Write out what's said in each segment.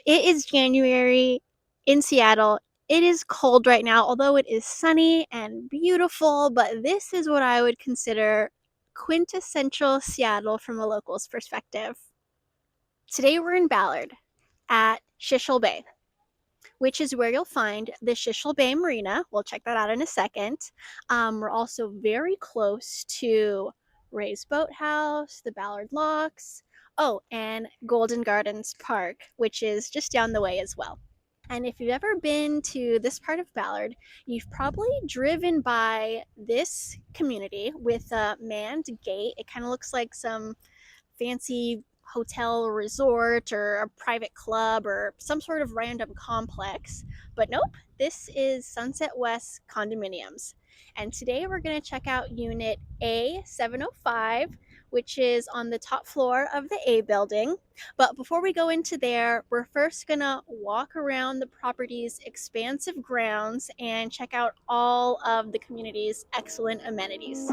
It is January in Seattle. It is cold right now, although it is sunny and beautiful, but this is what I would consider quintessential Seattle from a local's perspective. Today we're in Ballard at Shishel Bay, which is where you'll find the Shishel Bay Marina. We'll check that out in a second. We're also very close to Ray's Boathouse, the Ballard Locks, and Golden Gardens Park, which is just down the way as well. And if you've ever been to this part of Ballard, you've probably driven by this community with a manned gate. It kind of looks like some fancy hotel or resort or a private club or some sort of random complex. But nope, this is Sunset West condominiums. And today we're going to check out unit A705, which is on the top floor of the A building. But before we go into there, we're first going to walk around the property's expansive grounds and check out all of the community's excellent amenities.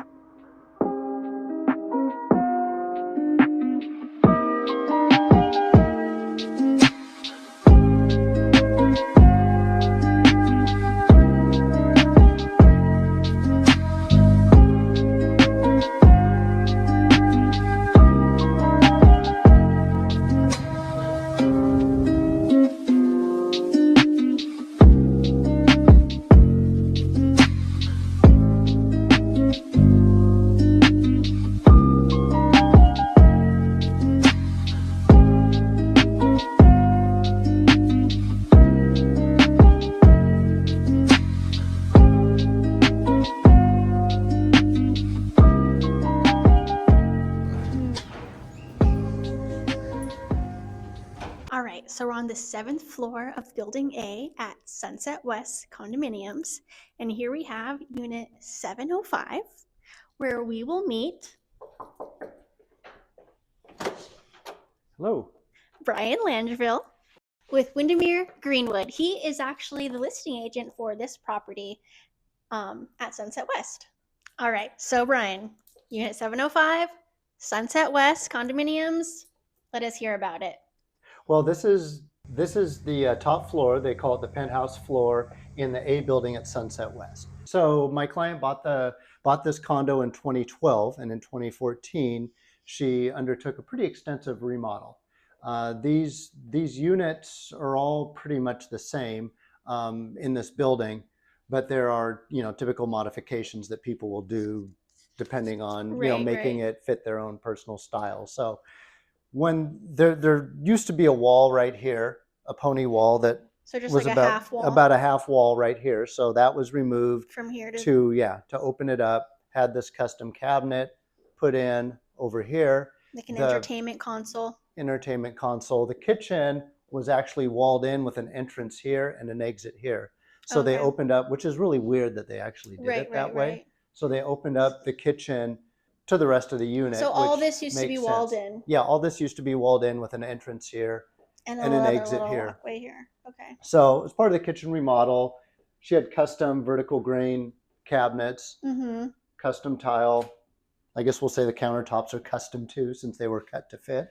All right, so we're on the 7th floor of Building A at Sunset West Condominiums, and here we have Unit 705, where we will meet Hello. Brian Landreville with Windermere Greenwood. He is actually the listing agent for this property at Sunset West. All right, so Brian, Unit 705, Sunset West Condominiums, let us hear about it. Well, this is the top floor. They call it the penthouse floor in the A building at Sunset West. So my client bought this condo in 2012, and in 2014 she undertook a pretty extensive remodel. These units are all pretty much the same in this building, but there are typical modifications that people will do depending on making it fit their own personal style. So when there used to be a wall right here, a pony wall that just was like a half wall. About a half wall right here. So that was removed from here to open it up. Had this custom cabinet put in over here. Like an entertainment console. The kitchen was actually walled in with an entrance here and an exit here. So they opened up, which is really weird that they actually did it that way. Right. So they opened up the kitchen to the rest of the unit. So all this used to be walled in. Yeah, all this used to be walled in with an entrance here and an exit here. Walkway here. Okay. So as part of the kitchen remodel, she had custom vertical grain cabinets, custom tile. I guess we'll say the countertops are custom too, since they were cut to fit.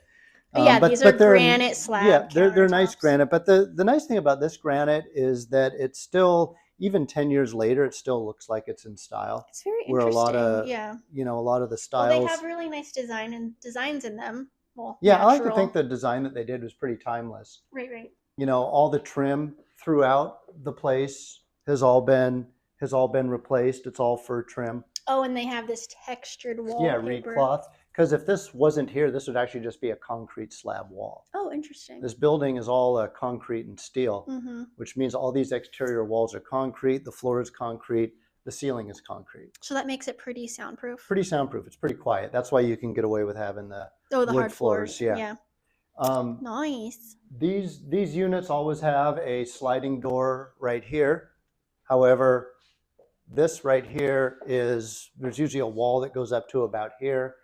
These are granite slab. Yeah, they're nice granite. But the nice thing about this granite is that it's still, even 10 years later, it still looks like it's in style. It's very interesting. Where a lot of a lot of the styles. Well, they have really nice designs in them. Well, yeah, natural. I like to think the design that they did was pretty timeless. Right. All the trim throughout the place has all been replaced. It's all fur trim. Oh, and they have this textured wall. Yeah, reed cloth. Because if this wasn't here, this would actually just be a concrete slab wall. Oh, interesting. This building is all concrete and steel, which means all these exterior walls are concrete, the floor is concrete, the ceiling is concrete. So that makes it pretty soundproof. Pretty soundproof. It's pretty quiet. That's why you can get away with having the wood hard floors. Yeah. Nice. These units always have a sliding door right here. However, this right here there's usually a wall that goes up to about here.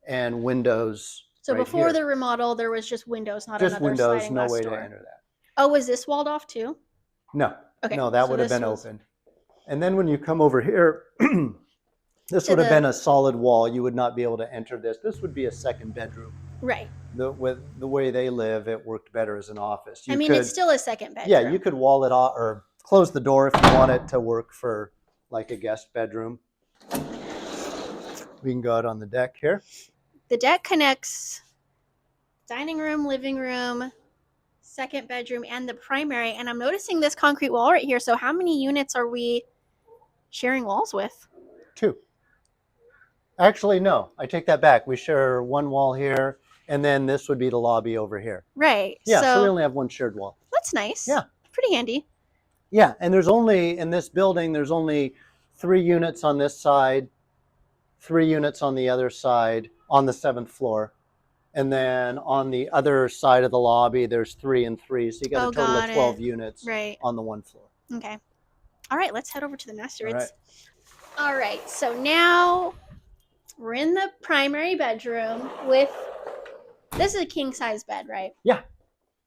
And windows. So before the remodel, there was just windows, not just another windows, sliding no glass way door. to enter that. Oh, was this walled off too? No. Okay. No, that would have been open. And then when you come over here, this would have been a solid wall. You would not be able to enter this. This would be a second bedroom. Right. With the way they live, it worked better as an office. I mean, it's still a second bedroom. Yeah, you could wall it off or close the door if you want it to work for like a guest bedroom. We can go out on the deck here. The deck connects dining room, living room, second bedroom, and the primary. And I'm noticing this concrete wall right here. So how many units are we sharing walls with? 2. Actually, no, I take that back. We share one wall here, and then this would be the lobby over here. Right. Yeah, so we only have one shared wall. That's nice. Yeah. Pretty handy. Yeah, and there's only, in this building, there's only 3 units on this side, 3 units on the other side on the 7th floor. And then on the other side of the lobby, there's 3 and 3. So you got a total of 12 units on the one floor. Okay. All right, let's head over to the master. All right. All right, so now we're in the primary bedroom with, this is a king size bed, right? Yeah.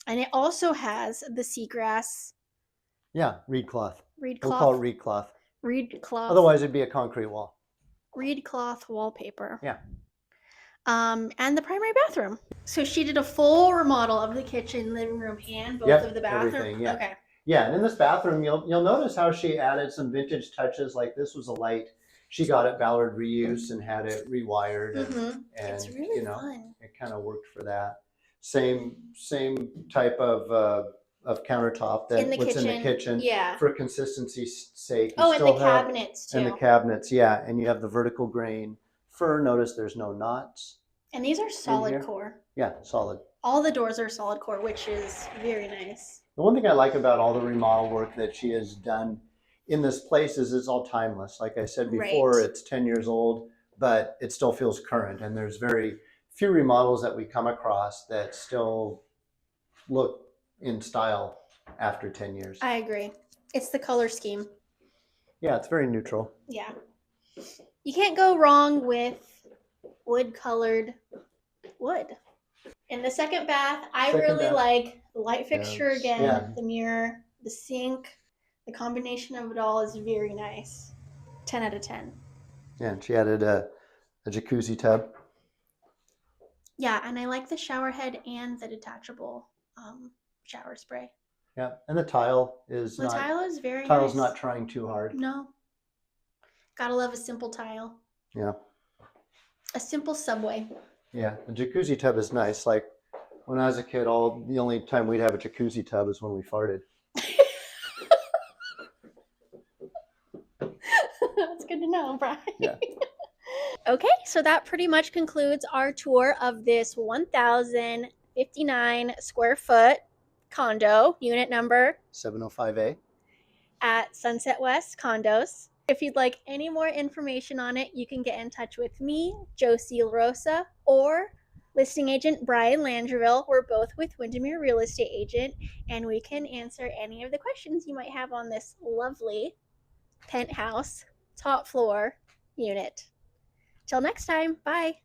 And it also has the seagrass. Yeah, reed cloth. Reed cloth. We'll call it reed cloth. Reed cloth. Otherwise, it'd be a concrete wall. Reed cloth wallpaper. Yeah. And the primary bathroom. So she did a full remodel of the kitchen, living room, and both of the bathroom. Everything, yeah. Okay. Yeah, and in this bathroom, you'll notice how she added some vintage touches. Like this was a light she got at Ballard reuse and had it rewired, and it's really fun. It kind of worked for that. Same type of countertop that in the kitchen. Yeah. For consistency's sake. And the cabinets too. And the cabinets, yeah, and you have the vertical grain fur. Notice there's no knots. And these are solid core. Yeah, solid. All the doors are solid core, which is very nice. The one thing I like about all the remodel work that she has done in this place is it's all timeless. Like I said before, it's 10 years old, but it still feels current. And there's very few remodels that we come across that still look in style after 10 years. I agree. It's the color scheme. Yeah, it's very neutral. Yeah. You can't go wrong with wood-colored wood. In the second bath, I really like the light fixture again, the mirror, the sink. The combination of it all is very nice. 10 out of 10. Yeah, and she added a jacuzzi tub. Yeah, and I like the shower head and the detachable shower spray. Yeah, and the tile is very tile's nice. Not trying too hard. No. Gotta love a simple tile. Yeah. A simple subway. Yeah, the jacuzzi tub is nice. Like when I was a kid, the only time we'd have a jacuzzi tub is when we farted. That's good to know, Brian. Yeah. Okay, so that pretty much concludes our tour of this 1,059 square foot condo, unit number 705A at Sunset West Condos. If you'd like any more information on it, you can get in touch with me, Josie LaRosa, or listing agent Brian Landreville. We're both with Windermere Real Estate Agent, and we can answer any of the questions you might have on this lovely penthouse, top floor unit. Till next time, bye.